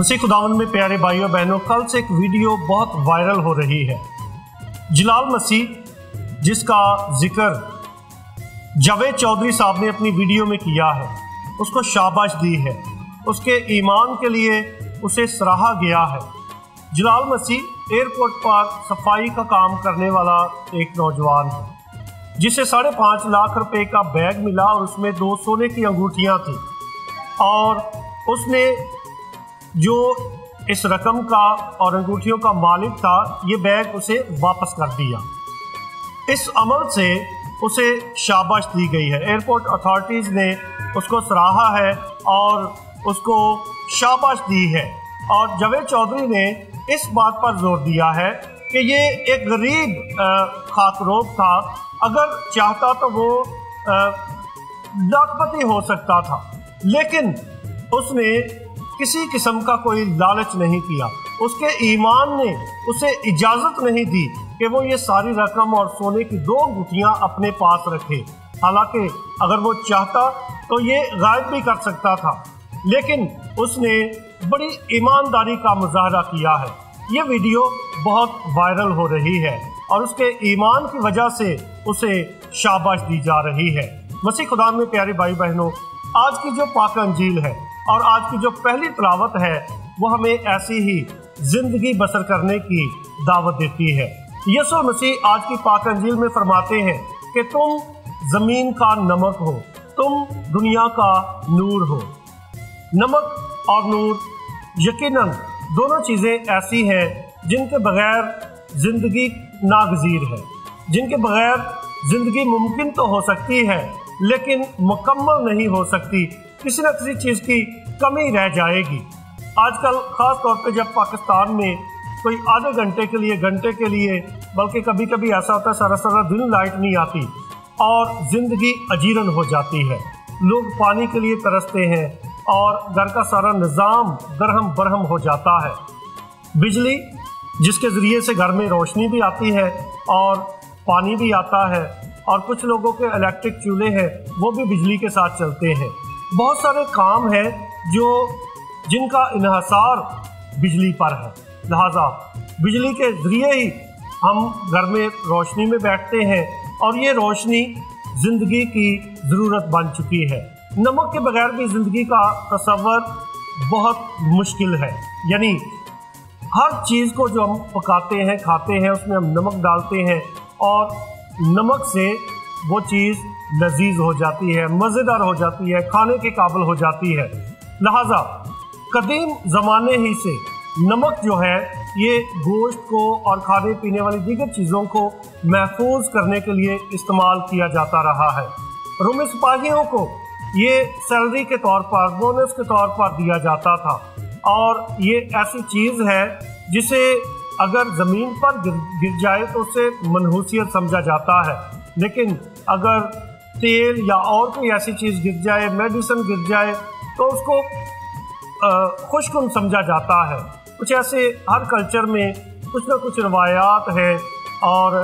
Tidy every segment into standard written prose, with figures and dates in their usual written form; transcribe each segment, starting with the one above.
मसीह खुदावंद में प्यारे भाइयों बहनों, कल से एक वीडियो बहुत वायरल हो रही है। जलाल मसीह जिसका जिक्र जावेद चौधरी साहब ने अपनी वीडियो में किया है, उसको शाबाश दी है, उसके ईमान के लिए उसे सराहा गया है। जलाल मसीह एयरपोर्ट पर सफाई का काम करने वाला एक नौजवान है जिसे 5.5 लाख रुपए का बैग मिला और उसमें 2 सोने की अंगूठियां थी और उसने जो इस रकम का और अंगूठियों का मालिक था, ये बैग उसे वापस कर दिया। इस अमल से उसे शाबाश दी गई है। एयरपोर्ट अथॉरिटीज़ ने उसको सराहा है और उसको शाबाश दी है। और जावेद चौधरी ने इस बात पर जोर दिया है कि ये एक गरीब खातरोब था, अगर चाहता तो वो लाखपति हो सकता था, लेकिन उसने किसी किस्म का कोई लालच नहीं किया। उसके ईमान ने उसे इजाज़त नहीं दी कि वो ये सारी रकम और सोने की 2 अंगूठियां अपने पास रखे। हालांकि अगर वो चाहता तो ये गायब भी कर सकता था, लेकिन उसने बड़ी ईमानदारी का मुजाहरा किया है। ये वीडियो बहुत वायरल हो रही है और उसके ईमान की वजह से उसे शाबाश दी जा रही है। मसीह खुदा में प्यारे भाई बहनों, आज की जो पाक अंजील है और आज की जो पहली तिलावत है वो हमें ऐसी ही जिंदगी बसर करने की दावत देती है। यीशु मसीह आज की पाक अंजील में फरमाते हैं कि तुम जमीन का नमक हो, तुम दुनिया का नूर हो। नमक और नूर यकीनन दोनों चीज़ें ऐसी हैं जिनके बगैर ज़िंदगी नागज़ीर है, जिनके बगैर ज़िंदगी मुमकिन तो हो सकती है लेकिन मुकम्मल नहीं हो सकती। किसी न किसी चीज़ की कमी रह जाएगी। आजकल ख़ास तौर पे जब पाकिस्तान में कोई आधे घंटे के लिए, घंटे के लिए, बल्कि कभी कभी ऐसा होता है सारा सारा दिन लाइट नहीं आती और ज़िंदगी अजीरन हो जाती है। लोग पानी के लिए तरसते हैं और घर का सारा निज़ाम दरहम बरहम हो जाता है। बिजली जिसके ज़रिए से घर में रोशनी भी आती है और पानी भी आता है, और कुछ लोगों के इलेक्ट्रिक चूल्हे हैं वो भी बिजली के साथ चलते हैं। बहुत सारे काम हैं जिनका इन्हसार बिजली पर है, लिहाजा बिजली के ज़रिए ही हम घर में रोशनी में बैठते हैं और ये रोशनी ज़िंदगी की ज़रूरत बन चुकी है। नमक के बगैर भी ज़िंदगी का तसव्वुर बहुत मुश्किल है। यानी हर चीज़ को जो हम पकाते हैं, खाते हैं, उसमें हम नमक डालते हैं और नमक से वो चीज़ लजीज हो जाती है, मज़ेदार हो जाती है, खाने के काबिल हो जाती है। लिहाजा कदीम ज़माने ही से नमक जो है ये गोश्त को और खाने पीने वाली दीगर चीज़ों को महफूज करने के लिए इस्तेमाल किया जाता रहा है। रोमी सिपाहियों को ये सैलरी के तौर पर, बोनस के तौर पर दिया जाता था और ये ऐसी चीज़ है जिसे अगर ज़मीन पर गिर जाए तो उसे मनहूसियत समझा जाता है, लेकिन अगर तेल या और कोई ऐसी चीज़ गिर जाए, मेडिसिन गिर जाए, तो उसको खुशकुन समझा जाता है। कुछ ऐसे हर कल्चर में कुछ ना कुछ रवायात हैं और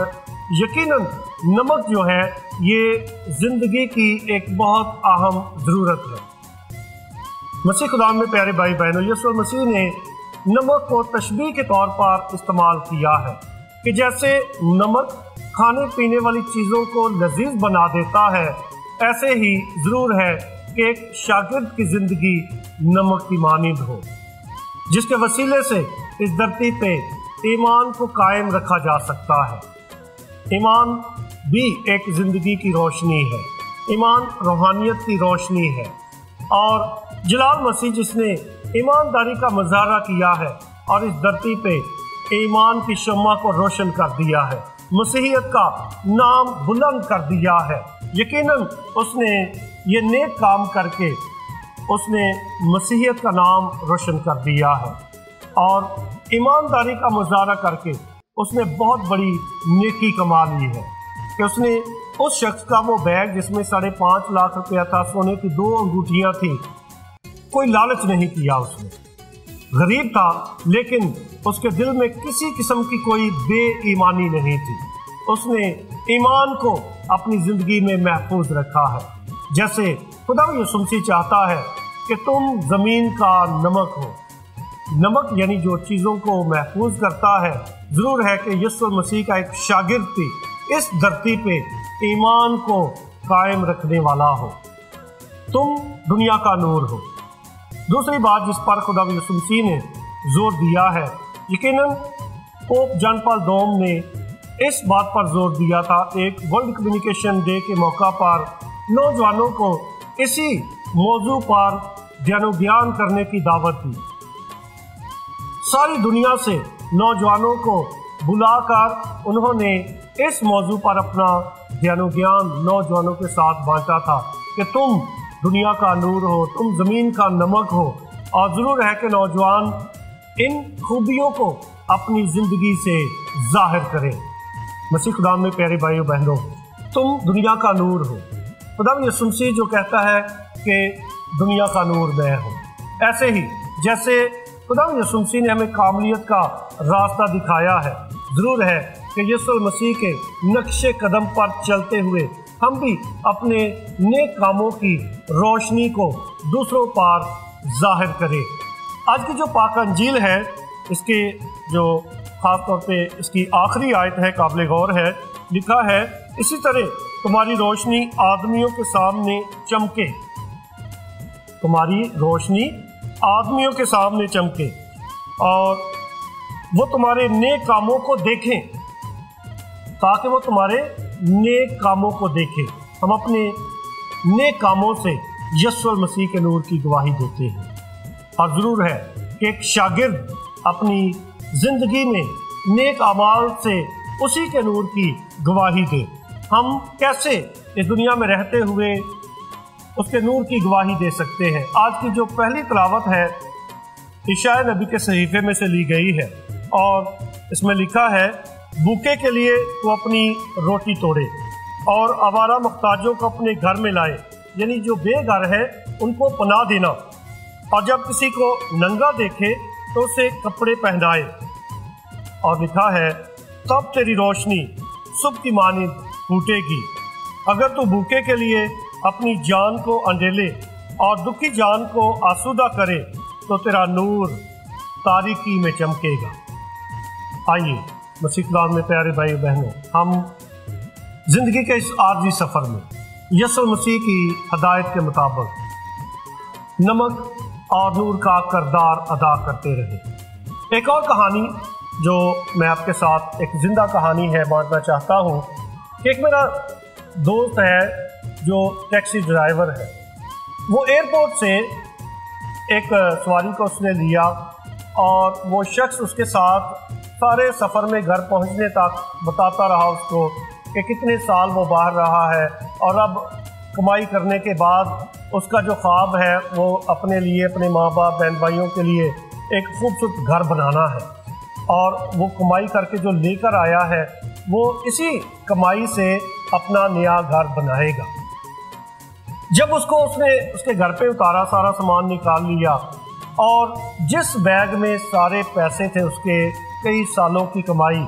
यकीनन नमक जो है ये ज़िंदगी की एक बहुत अहम ज़रूरत है। मसीह खुदा में प्यारे भाई बहनों, यीशु मसीह ने नमक को तशबीह के तौर पर इस्तेमाल किया है कि जैसे नमक खाने पीने वाली चीज़ों को लजीज बना देता है, ऐसे ही ज़रूर है कि एक शागिर्द की ज़िंदगी नमक की मानिंद हो, जिसके वसीले से इस धरती पे ईमान को कायम रखा जा सकता है। ईमान भी एक ज़िंदगी की रोशनी है, ईमान रूहानियत की रोशनी है। और जलाल मसीह जिसने ईमानदारी का मुजाहरा किया है और इस धरती पे ईमान की शम्मा को रोशन कर दिया है, मसीहियत का नाम बुलंद कर दिया है, यकीनन उसने ये नेक काम करके उसने मसीहियत का नाम रोशन कर दिया है और ईमानदारी का मुजाहरा करके उसने बहुत बड़ी नेकी कमा ली है कि उसने उस शख्स का वो बैग जिसमें 5.5 लाख रुपया था, सोने की 2 अंगूठियां थी, कोई लालच नहीं किया। उसने गरीब था लेकिन उसके दिल में किसी किस्म की कोई बेईमानी नहीं थी। उसने ईमान को अपनी ज़िंदगी में महफूज रखा है, जैसे खुदा यीशु मसीह चाहता है कि तुम ज़मीन का नमक हो, نمک یعنی جو چیزوں کو محفوظ کرتا ہے، ضرور ہے کہ یسوع مسیح کا ایک شاگرد بھی اس دھرتی پہ ایمان کو قائم رکھنے والا ہو۔ تم دنیا کا نور ہو۔ دوسری بات جس پر خدا یسوع مسیح نے زور دیا ہے، یقیناً پوپ جان پال دوم نے اس بات پر زور دیا تھا، ایک ورلڈ کمیونیکیشن ڈے کے موقع پر نوجوانوں کو اسی موضوع پر دھیان کرنے کی دعوت دی۔ ساری دنیا سے نوجوانوں کو بلا کر انہوں نے اس موضوع پر اپنا دھیان نوجوانوں کے ساتھ بانٹا تھا کہ تم دنیا کا نور ہو، تم زمین کا نمک ہو، اور ضرور ہے کہ نوجوان ان خوبیوں کو اپنی زندگی سے ظاہر کریں۔ مسیح خدا میں پیارے بھائیو بہنوں، تم دنیا کا نور ہو۔ خدا یسوع مسیح جو کہتا ہے کہ دنیا کا نور میں ہوں، ایسے ہی جیسے خدا یسوع مسیح نے ہمیں کاملیت کا راستہ دکھایا ہے، ضرور ہے کہ یسوع مسیح کے نقش قدم پر چلتے ہوئے ہم بھی اپنے نیک کاموں کی روشنی کو دوسروں پر ظاہر کریں۔ آج کی جو پاک انجیل ہے، اس کے جو خاص طور پہ اس کی آخری آیت ہے، قابل غور ہے۔ لکھا ہے، اسی طرح تمہاری روشنی آدمیوں کے سامنے چمکے، تمہاری روشنی آدمیوں کے سامنے چمکے اور وہ تمہارے نیک کاموں کو دیکھیں، تاکہ وہ تمہارے نیک کاموں کو دیکھیں۔ ہم اپنے نیک کاموں سے یسوع مسیح کے نور کی گواہی دیتے ہیں، اور ضرور ہے کہ ایک شاگرد اپنی زندگی میں نیک اعمال سے اسی کے نور کی گواہی دے۔ ہم کیسے اس دنیا میں رہتے ہوئے اس کے نور کی گواہی دے سکتے ہیں؟ آج کی جو پہلی تلاوت ہے اشعیا نبی کے صحیفے میں سے لی گئی ہے، اور اس میں لکھا ہے، بھوکے کے لیے تو اپنی روٹی توڑے اور آوارہ محتاجوں کو اپنے گھر میں لائے، یعنی جو بے گھر ہے ان کو پناہ دینا، اور جب کسی کو ننگا دیکھے تو اسے کپڑے پہنائے۔ اور لکھا ہے، تب تیری روشنی صبح کی مانند پھوٹے گی۔ اگر تو بھوکے کے لیے اپنی جان کو انڈیلے اور دکھی جان کو آسودہ کرے تو تیرا نور تاریکی میں چمکے گا۔ آئیے مسیح خدا میں پیارے بھائی بہنوں، ہم زندگی کے اس عارضی سفر میں یسوع مسیح کی ہدایت کے مطابق نمک اور نور کا کردار ادا کرتے رہے۔ ایک اور کہانی جو میں آپ کے ساتھ ایک زندہ کہانی ہے بانٹنا چاہتا ہوں کہ ایک میرا دوست ہے جو ٹیکسی ڈرائیور ہے، وہ ایئرپورٹ سے ایک سواری کو اس نے لیا، اور وہ شخص اس کے ساتھ سارے سفر میں گھر پہنچنے تک بتاتا رہا اس کو کہ کتنے سال وہ باہر رہا ہے، اور اب کمائی کرنے کے بعد اس کا جو خواب ہے وہ اپنے لیے، اپنے ماں باپ بہن بھائیوں کے لیے ایک خوبصورت گھر بنانا ہے، اور وہ کمائی کر کے جو لے کر آیا ہے وہ اسی کمائی سے اپنا نیا گھر بنائے گا۔ جب اس نے اس کے گھر پہ اتارا، سارا سامان نکال لیا، اور جس بیگ میں سارے پیسے تھے اس کے کئی سالوں کی کمائی،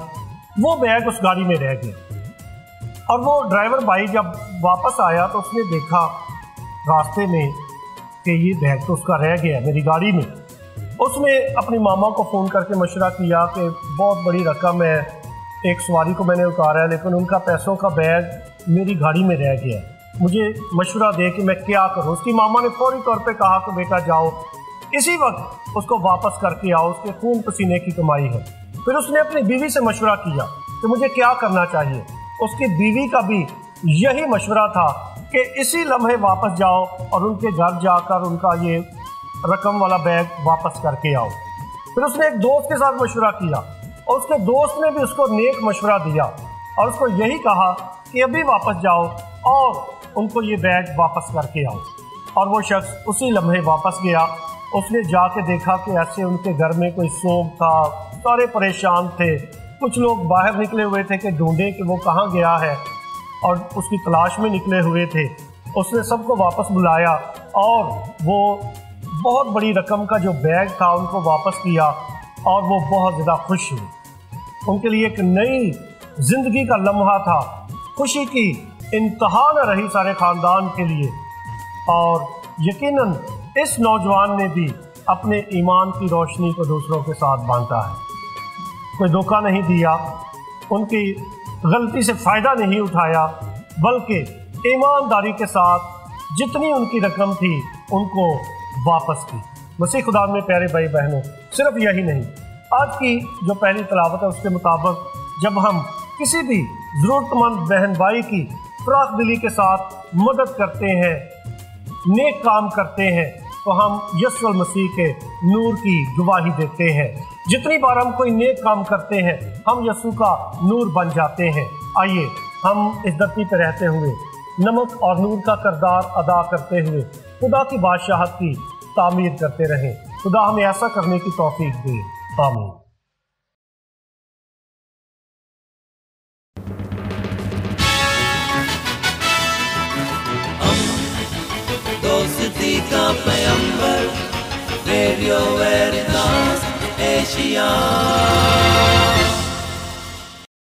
وہ بیگ اس گاڑی میں رہ گیا۔ اور وہ ڈرائیور بھائی جب واپس آیا تو اس نے دیکھا راستے میں کہ یہ بیگ تو اس کا رہ گیا میری گاڑی میں۔ اس نے اپنی ماما کو فون کر کے مشورہ کیا کہ بہت بڑی رقم ہے، ایک سواری کو میں نے اتارا ہے لیکن ان کا پیسوں کا بیگ میری گاڑی میں رہ گیا، مجھے مشورہ دے کہ میں کیا کروں۔ اس کی ماما نے فوری طور پہ کہا کہ بیٹا جاؤ، اسی وقت اس کو واپس کر کے آؤ، اس کے خون پسینے کی کمائی ہے۔ پھر اس نے اپنی بیوی سے مشورہ کیا کہ مجھے کیا کرنا چاہیے۔ اس کی بیوی کا بھی یہی مشورہ تھا کہ اسی لمحے واپس جاؤ اور ان کے گھر جا کر ان کا یہ رقم والا بیگ واپس کر کے آؤ۔ پھر اس نے ایک دوست کے ساتھ مشورہ کیا، اور اس کے دوست نے بھی اس کو نیک مشورہ دیا اور اس کو یہی کہا کہ ابھی واپس جاؤ اور ان کو یہ بیگ واپس کر کے آؤ۔ اور وہ شخص اسی لمحے واپس گیا۔ اس نے جا کے دیکھا کہ ایسے ان کے گھر میں کوئی سوگ تھا، سارے پریشان تھے، کچھ لوگ باہر نکلے ہوئے تھے کہ ڈھونڈے کہ وہ کہاں گیا ہے، اور اس کی تلاش میں نکلے ہوئے تھے۔ اس نے سب کو واپس بلایا اور وہ بہت بڑی رقم کا جو بیگ تھا ان کو واپس کیا، اور وہ بہت زیادہ خوش ہوئے۔ ان کے لیے ایک نئی زندگی کا لمحہ تھا، خوشی کی انتہا نہ رہی سارے خاندان کے لیے۔ اور یقیناً اس نوجوان نے بھی अपने ईमान की रोशनी को दूसरों के साथ बांटा है। कोई धोखा नहीं दिया, उनकी गलती से फ़ायदा नहीं उठाया, बल्कि ईमानदारी के साथ जितनी उनकी रकम थी उनको वापस की। मसीह खुदा में प्यारे भाई बहनों, सिर्फ यही नहीं, आज की जो पहली तलावत है उसके मुताबिक जब हम किसी भी ज़रूरतमंद बहन भाई की फराख दिली के साथ मदद करते हैं, नेक काम करते हैं, तो हम यीशु मसीह के नूर की गवाही देते हैं। जितनी बार हम कोई नेक काम करते हैं हम यीशु का नूर बन जाते हैं। आइए हम इस धरती पर रहते हुए नमक और नूर का किरदार अदा करते हुए खुदा की बादशाहत की तामीर करते रहें। खुदा हमें ऐसा करने की तौफीक दे। आमीन। दोस्ती का पैगंबर, रेडियो वेरितास एशिया।